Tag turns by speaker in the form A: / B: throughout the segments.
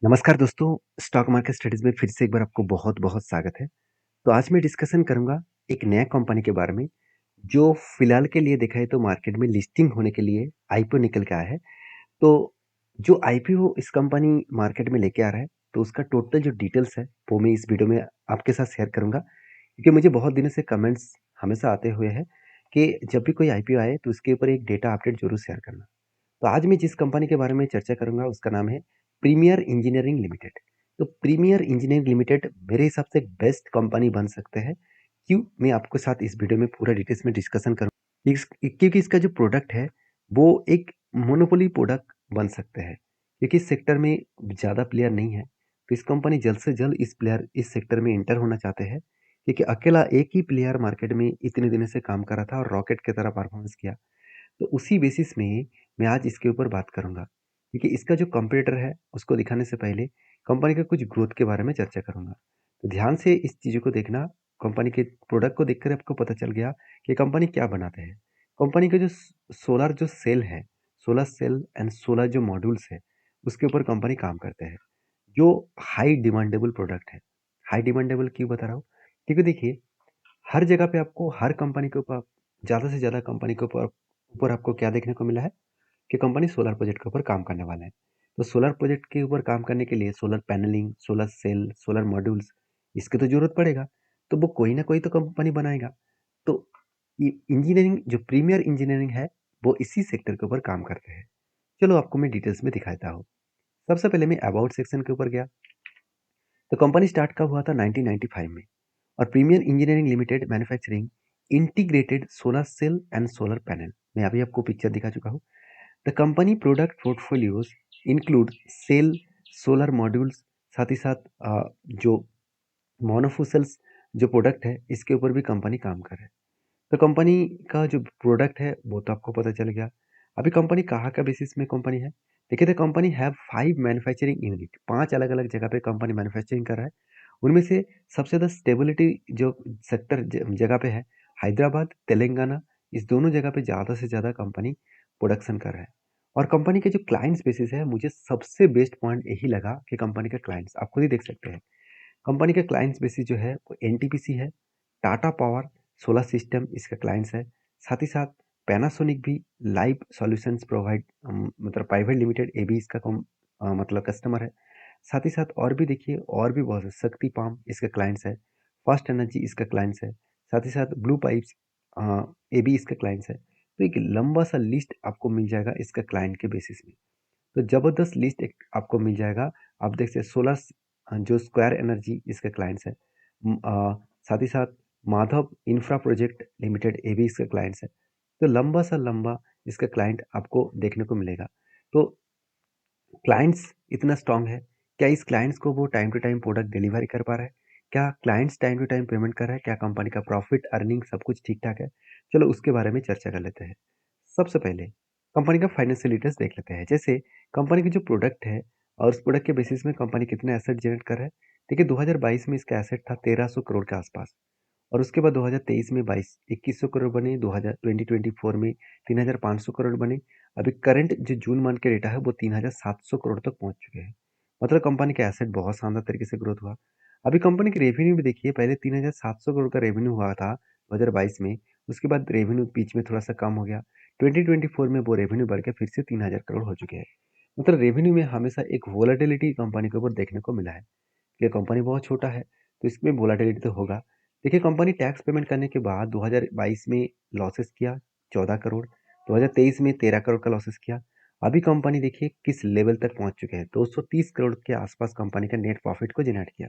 A: नमस्कार दोस्तों, stock market studies में फिर से एक बार आपको बहुत-बहुत स्वागत है। तो आज मैं डिस्कशन करूँगा एक नया कंपनी के बारे में, जो फ़िलहाल के लिए देखा है तो मार्केट में लिस्टिंग होने के लिए आईपीओ निकल के आया है। तो जो आईपीओ इस कंपनी मार्केट में लेके आ रहा है, तो उसका टोटल जो डिटेल्स है, वो मैं इस वीडियो में आपके साथ शेयर करूँगा। क्योंकि मुझे बहुत दिनों से कमेंट्स हमेशा आते हुए हैं कि जब भी कोई आईपीओ आए, तो उसके ऊपर एक डेटा अपडेट ज़रूर शेयर करना। तो आज मैं जिस कंपनी के बारे में चर्चा करूंगा उसका नाम है प्रीमियर इंजीनियरिंग लिमिटेड। तो प्रीमियर इंजीनियरिंग लिमिटेड मेरे हिसाब से एक बेस्ट कंपनी बन सकते हैं। क्यों मैं आपके साथ इस वीडियो में पूरा डिटेल्स में डिस्कशन करूँ क्योंकि इसका जो प्रोडक्ट है वो एक मोनोपोली प्रोडक्ट बन सकते हैं। क्योंकि इस सेक्टर में ज़्यादा प्लेयर नहीं है, तो इस कंपनी जल्द से जल्द इस सेक्टर में एंटर होना चाहते हैं। क्योंकि अकेला एक ही प्लेयर मार्केट में इतने दिनों से काम कर रहा था और रॉकेट की तरह परफॉर्मेंस किया। तो उसी बेसिस में मैं आज इसके ऊपर बात करूँगा। क्योंकि इसका जो कॉम्पिटिटर है, उसको दिखाने से पहले कंपनी का कुछ ग्रोथ के बारे में चर्चा करूँगा। तो ध्यान से इस चीज़ों को देखना, कंपनी के प्रोडक्ट को देखकर आपको पता चल गया कि कंपनी क्या बनाते हैं। कंपनी का जो सोलर जो सेल है, सोलर सेल एंड सोलर जो मॉड्यूल्स है, उसके ऊपर कंपनी काम करते हैं, जो हाई डिमांडेबल प्रोडक्ट है। हाई डिमांडेबल क्यों बता रहा हूँ? क्योंकि देखिए, हर जगह पे आपको हर कंपनी के ऊपर ज़्यादा से ज़्यादा कंपनी के ऊपर ऊपर आपको क्या देखने को मिला है कि कंपनी सोलर प्रोजेक्ट के ऊपर काम करने वाला है। तो सोलर प्रोजेक्ट के ऊपर काम करने के लिए solar panelling, solar cell, solar modules इसकी तो ज़रूरत पड़ेगा। तो वो कोई ना कोई तो कंपनी बनाएगा। तो इंजीनियरिंग जो प्रीमियर इंजीनियरिंग है, वो इसी सेक्टर के ऊपर काम करते हैं। चलो आपको मैं डिटेल्स में दिखाता हूँ। सबसे पहले मैं अबाउट सेक्शन के ऊपर गया। तो कंपनी स्टार्ट कब हुआ था? 1995 में। और premier engineering limited manufacturing integrated solar cell and solar panel. मैं अभी आपको पिक्चर दिखा चुका हूँ। The company product portfolios include cell, solar modules, साथ ही साथ जो मोनोफोसल्स जो प्रोडक्ट है, इसके ऊपर भी कंपनी काम कर रहा है। तो कंपनी का जो प्रोडक्ट है वो तो आपको पता चल गया। अभी कंपनी कहाँ का बेसिस में कंपनी है? देखिए, the company have 5 manufacturing unit, 5 अलग-अलग जगह पे कंपनी मैन्युफैक्चरिंग कर रहा है। उनमें से सबसे ज़्यादा स्टेबिलिटी जो सेक्टर जगह पे है, हैदराबाद, तेलंगाना, इस दोनों जगह पे ज़्यादा से ज़्यादा कंपनी प्रोडक्शन कर रहा है। और कंपनी के जो क्लाइंट्स बेसिस है, मुझे सबसे बेस्ट पॉइंट यही लगा कि कंपनी के क्लाइंट्स आप खुद ही देख सकते हैं। कंपनी के क्लाइंट्स बेसिस जो है वो एनटीपीसी है, टाटा पावर, सोलर सिस्टम इसका क्लाइंट्स है। साथ ही साथ पैनासोनिक भी लाइव सॉल्यूशंस प्रोवाइड मतलब प्राइवेट लिमिटेड, ये भी इसका मतलब कस्टमर है। साथ ही साथ और भी देखिए, और भी बहुत है, शक्ति पाम इसका क्लाइंट्स है, फर्स्ट एनर्जी इसका क्लाइंट्स है। साथ ही साथ ब्लू पाइप्स ये भी इसका क्लाइंट्स है। तो एक लंबा सा लिस्ट आपको मिल जाएगा इसका क्लाइंट के बेसिस में। तो ज़बरदस्त लिस्ट एक आपको मिल जाएगा। आप देख सकते सोलर जो स्क्वायर एनर्जी इसके क्लाइंट्स है। साथ ही साथ माधव इंफ्रा प्रोजेक्ट लिमिटेड, ये भी इसके क्लाइंट्स है। तो लंबा सा लंबा इसका क्लाइंट आपको देखने को मिलेगा। तो क्लाइंट्स इतना स्ट्रांग है, क्या इस क्लाइंट्स को वो time to time product delivery कर पा रहा है? क्या clients time to time payment कर रहा है? क्या कंपनी का प्रॉफिट अर्निंग सब कुछ ठीक ठाक है? चलो उसके बारे में चर्चा कर लेते हैं। सबसे पहले कंपनी का फाइनेंशियल डिटेल्स देख लेते हैं। जैसे कंपनी की जो प्रोडक्ट है और उस प्रोडक्ट के बेसिस में कंपनी कितने एसेट जनरेट कर रहा है। देखिए, 2022 में इसका एसेट था 1300 करोड़ के आसपास। और उसके बाद 2023 में 2100 करोड़ बने, 2024 में 3500 करोड़ बने। अभी करंट जो जून मंथ के डेटा है वो 3700 करोड़ तक पहुंच चुके हैं। मतलब कंपनी का एसेट बहुत शानदार तरीके से ग्रोथ हुआ। अभी कंपनी की रेवेन्यू भी देखिए, पहले 3700 करोड़ का रेवेन्यू हुआ था 2022 में। उसके बाद रेवेन्यू बीच में थोड़ा सा कम हो गया। 2024 में वो रेवेन्यू बढ़ के फिर से 3000 करोड़ हो चुके हैं। मतलब रेवेन्यू में हमेशा एक वोलेटिलिटी कंपनी के ऊपर देखने को मिला है। ये कंपनी बहुत छोटा है, तो इसमें वोलेटिलिटी तो होगा। देखिए, कंपनी टैक्स पेमेंट करने के बाद 2022 में लॉसेस किया 14 करोड़, 2023 में 13 करोड़ का लॉसेस किया। अभी कंपनी देखिए किस लेवल तक पहुंच चुके हैं, 230 करोड़ के आसपास कंपनी का नेट प्रॉफिट को जनरेट किया।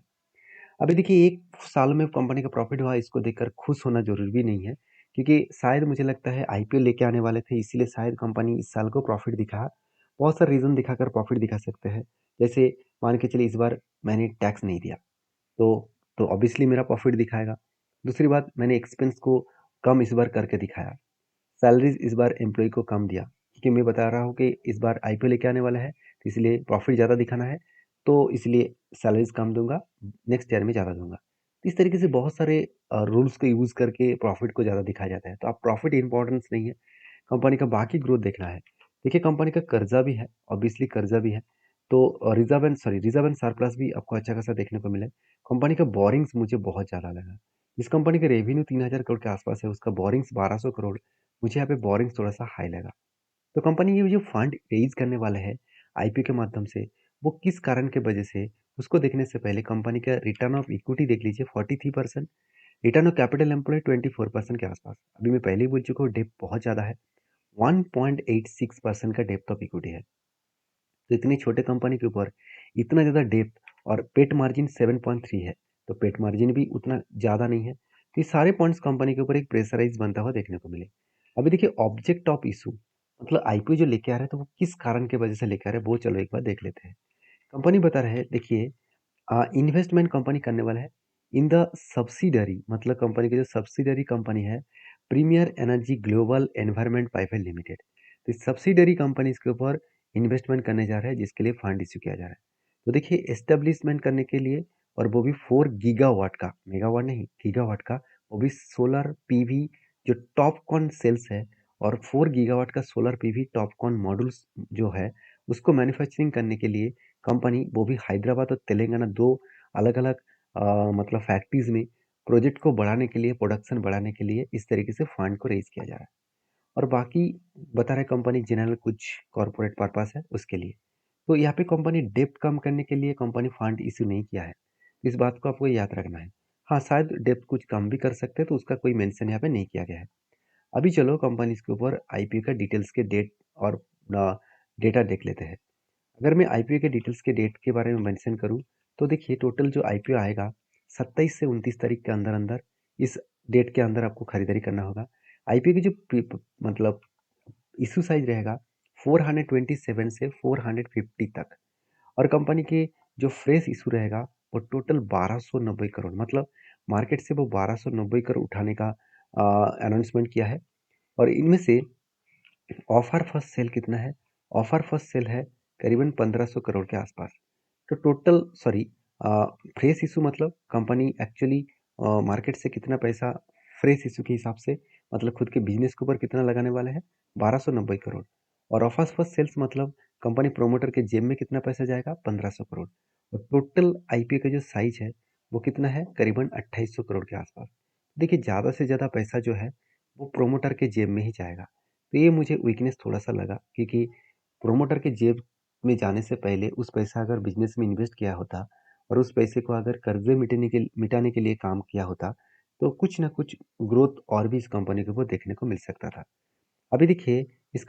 A: अभी देखिए, एक साल में कंपनी का प्रॉफिट हुआ, इसको देखकर खुश होना जरूरी भी नहीं है। क्योंकि शायद मुझे लगता है आईपीओ लेके आने वाले थे, इसीलिए शायद कंपनी इस साल को प्रॉफिट दिखा। बहुत सारे रीजन दिखाकर प्रॉफिट दिखा सकते हैं। जैसे मान के चलिए, इस बार मैंने टैक्स नहीं दिया, तो तो ऑब्वियसली मेरा प्रॉफिट दिखाएगा। दूसरी बात, मैंने एक्सपेंस को कम इस बार करके दिखाया। सैलरीज इस बार एम्प्लॉय को कम दिया, क्योंकि मैं बता रहा हूँ कि इस बार आईपीओ लेके आने वाला है, तो इसलिए प्रॉफिट ज़्यादा दिखाना है। तो इसलिए सैलरीज कम दूंगा, नेक्स्ट ईयर में ज़्यादा दूंगा। तो इस तरीके से बहुत सारे रूल्स को यूज़ करके प्रॉफिट को ज़्यादा दिखाया जाता है। तो आप प्रॉफिट इंपॉर्टेंस नहीं है, कंपनी का बाकी ग्रोथ देखना है। देखिए, कंपनी का कर्जा भी है, ऑब्वियसली कर्जा भी है। तो रिजर्व एंड सरप्लस भी आपको अच्छा खासा देखने को मिला है। कंपनी का बोरिंग्स मुझे बहुत ज़्यादा लगा। इस कंपनी का रेवेन्यू 3000 करोड़ के आसपास है, उसका बोरिंग्स 1200 करोड़, मुझे यहाँ पे बोरिंग्स थोड़ा सा हाई लगा। तो कंपनी ये जो फंड रेज करने वाले हैं आईपीओ के माध्यम से, वो किस कारण के वजह से, उसको देखने से पहले कंपनी का रिटर्न ऑफ इक्विटी देख लीजिए 43%, रिटर्न ऑफ कैपिटल एम्प्लॉयड 24% के आसपास। अभी मैं पहले ही बोल चुका हूँ, डेप्थ बहुत ज़्यादा है, 1.86% का डेप्थ ऑफ इक्विटी है। तो इतनी छोटे कंपनी के ऊपर इतना ज़्यादा डेप्थ, और पेट मार्जिन 7.3 है, तो पेट मार्जिन भी उतना ज़्यादा नहीं है। तो ये सारे पॉइंट्स कंपनी के ऊपर एक प्रेशराइज बनता हुआ देखने को मिले। अभी देखिए ऑब्जेक्ट ऑफ इशू, मतलब आईपीओ जो लेके आ रहे हैं तो वो किस कारण की वजह से लेके आ रहे हैं, वो चलो एक बार देख लेते हैं। कंपनी बता रहे हैं, देखिए इन्वेस्टमेंट कंपनी करने वाला है इन द सब्सिडरी, मतलब कंपनी की जो सब्सिडरी कंपनी है, premier energy global environment private limited. तो सब्सिडरी कंपनी इसके ऊपर इन्वेस्टमेंट करने जा रहा है, जिसके लिए फंड इश्यू किया जा रहा है। तो देखिए एस्टेब्लिशमेंट करने के लिए, और वो भी 4 गीगावाट का, मेगावाट नहीं गीगावाट का, वो भी सोलर पीवी जो टॉपकॉन सेल्स है, और 4 गीगावाट का सोलर पीवी टॉपकॉन मॉड्यूल्स जो है, उसको मैन्युफैक्चरिंग करने के लिए कंपनी, वो भी हैदराबाद और तेलंगाना, दो अलग अलग मतलब फैक्ट्रीज में प्रोजेक्ट को बढ़ाने के लिए, प्रोडक्शन बढ़ाने के लिए इस तरीके से फंड को रेज किया जा रहा है। और बाकी बता रहे कंपनी जनरल कुछ कॉर्पोरेट पर्पस है उसके लिए। तो यहाँ पे कंपनी डेप्थ कम करने के लिए कंपनी फंड इश्यू नहीं किया है, इस बात को आपको याद रखना है। हाँ, शायद डेप्थ कुछ कम भी कर सकते हैं, तो उसका कोई मेंशन यहाँ पे नहीं किया गया है। अभी चलो कंपनीज के ऊपर आईपीओ का डिटेल्स के डेट और डेटा देख लेते हैं। अगर मैं आईपीओ के डिटेल्स के डेट के बारे में मेंशन करूं, तो देखिए टोटल जो आईपीओ आएगा 27 से 29 तारीख के अंदर अंदर, इस डेट के अंदर आपको खरीदारी करना होगा। आईपीओ की जो मतलब इशू साइज रहेगा 427 से 450 तक, और कंपनी के जो फ्रेश इशू रहेगा वो टोटल 1290 करोड़, मतलब मार्केट से वो 1290 करोड़ उठाने का अनाउंसमेंट किया है। और इनमें से ऑफर फर्स्ट सेल कितना है? ऑफर फर्स्ट सेल है करीबन 1500 करोड़ के आसपास। तो टोटल सॉरी, फ्रेश इशू मतलब कंपनी एक्चुअली मार्केट से कितना पैसा फ्रेश इशू के हिसाब से, मतलब खुद के बिजनेस के ऊपर कितना लगाने वाले हैं, 1290 करोड़। और ऑफर फर्स्ट सेल्स मतलब कंपनी प्रोमोटर के जेब में कितना पैसा जाएगा, 1500 करोड़। और टोटल आईपीओ का जो साइज है वो कितना है, करीबन 2800 करोड़ के आसपास। देखिए ज़्यादा से ज़्यादा पैसा जो है वो प्रोमोटर के जेब में ही जाएगा। तो ये मुझे वीकनेस थोड़ा सा लगा, क्योंकि प्रोमोटर के जेब में जाने से पहले उस पैसा अगर बिजनेस में इन्वेस्ट किया होता, और उस पैसे को अगर कर्जे मिटाने के लिए काम किया होता, तो कुछ ना कुछ ग्रोथ और भी इस कंपनी के ऊपर देखने को मिल सकता था। अभी देखिए इस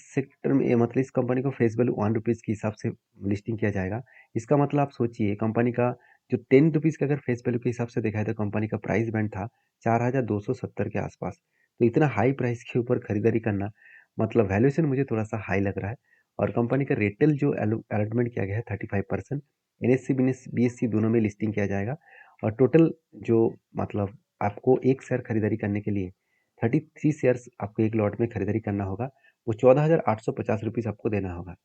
A: सेक्टर में मतलब इस कंपनी को फेस वैल्यू 1 रुपीज़ के हिसाब से लिस्टिंग किया जाएगा। इसका मतलब आप सोचिए कंपनी का जो 10 रुपीज़ का अगर फेस वैल्यू के हिसाब से देखा है, तो कंपनी का प्राइस बैंड था 4270 के आसपास। तो इतना हाई प्राइस के ऊपर खरीदारी करना, मतलब वैल्यूएशन मुझे थोड़ा सा हाई लग रहा है। और कंपनी का रेटल जो अलॉटमेंट किया गया है 35%, एनएससी बीएससी दोनों में लिस्टिंग किया जाएगा। और टोटल जो मतलब आपको एक शेयर खरीदारी करने के लिए 33 शेयर्स आपको एक लॉट में खरीदारी करना होगा, वो 14,850 आपको देना होगा।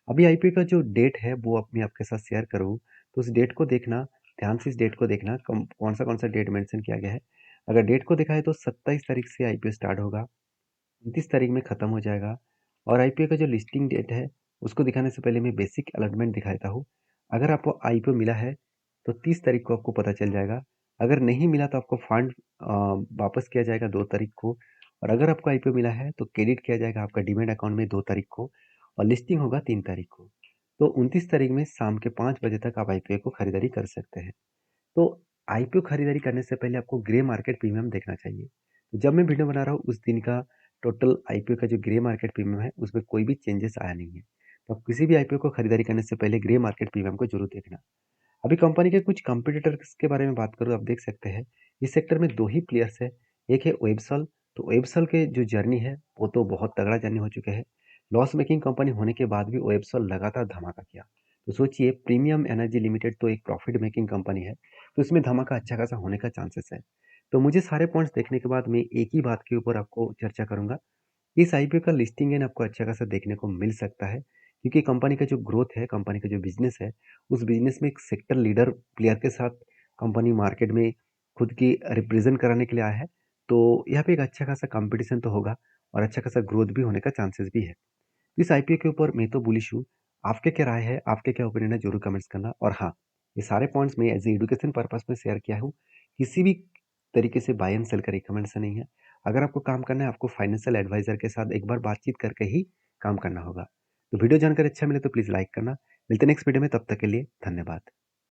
A: अभी आईपीओ का जो डेट है वो मैं आपके साथ शेयर करूँ, तो उस डेट को देखना, ध्यान से इस डेट को देखना, कौन सा डेट मेंशन किया गया है। अगर डेट को देखा है तो 27 तारीख से आईपीओ स्टार्ट होगा, 29 तारीख में ख़त्म हो जाएगा। और आईपीओ का जो लिस्टिंग डेट है उसको दिखाने से पहले मैं बेसिक अलॉटमेंट दिखा देता हूँ। अगर आपको आईपीओ मिला है तो 30 तारीख को आपको पता चल जाएगा। अगर नहीं मिला तो आपको फंड वापस किया जाएगा 2 तारीख को। और अगर आपको आईपीओ मिला है तो क्रेडिट किया जाएगा आपका डीमैट अकाउंट में 2 तारीख को, और लिस्टिंग होगा 3 तारीख को। तो 29 तारीख में शाम के 5 बजे तक आप आईपीओ को खरीदारी कर सकते हैं। तो आईपीओ खरीदारी करने से पहले आपको ग्रे मार्केट प्रीमियम देखना चाहिए। तो जब मैं वीडियो बना रहा हूँ उस दिन का टोटल आईपीओ का जो ग्रे मार्केट प्रीमियम है उसमें कोई भी चेंजेस आया नहीं है। तो आप किसी भी आईपीओ को खरीदारी करने से पहले ग्रे मार्केट प्रीमियम को जरूर देखना। अभी कंपनी के कुछ कंपटीटर्स के बारे में बात करूँ, आप देख सकते हैं इस सेक्टर में दो ही प्लेयर्स है। एक है वेबसल। तो वेबसल के जो जर्नी है वो तो बहुत तगड़ा जर्नी हो चुके हैं। लॉस मेकिंग कंपनी होने के बाद भी वेबसल लगातार धमाका किया। तो सोचिए प्रीमियम एनर्जी लिमिटेड तो एक प्रॉफिट मेकिंग कंपनी है, तो इसमें धमाका अच्छा खासा होने का चांसेस है। तो मुझे सारे पॉइंट्स देखने के बाद मैं एक ही बात के ऊपर आपको चर्चा करूंगा। इस आईपीओ का लिस्टिंग है ना आपको अच्छा खासा देखने को मिल सकता है, क्योंकि कंपनी का जो ग्रोथ है, कंपनी का जो बिजनेस है, उस बिजनेस में एक सेक्टर लीडर प्लेयर के साथ कंपनी मार्केट में खुद की रिप्रेजेंट कराने के लिए आया है। तो यहाँ पे एक अच्छा खासा कंपटीशन तो होगा, और अच्छा खासा ग्रोथ भी होने का चांसेस भी है। इस आईपीओ के ऊपर मैं तो बुलिश हूँ। आपके क्या राय है, आपके क्या ओपिनियन है, ज़रूर कमेंट्स करना। और हाँ, ये सारे पॉइंट्स मैं एज़ ए एजुकेशन पर्पज़ में शेयर किया हूँ। किसी भी तरीके से बाय एंड सेल का रिकमेंड से नहीं है। अगर आपको काम करना है, आपको फाइनेंशियल एडवाइज़र के साथ एक बार बातचीत करके ही काम करना होगा। तो वीडियो जानकर अच्छा मिले तो प्लीज़ लाइक करना। मिलते हैं नेक्स्ट वीडियो में, तब तक के लिए धन्यवाद।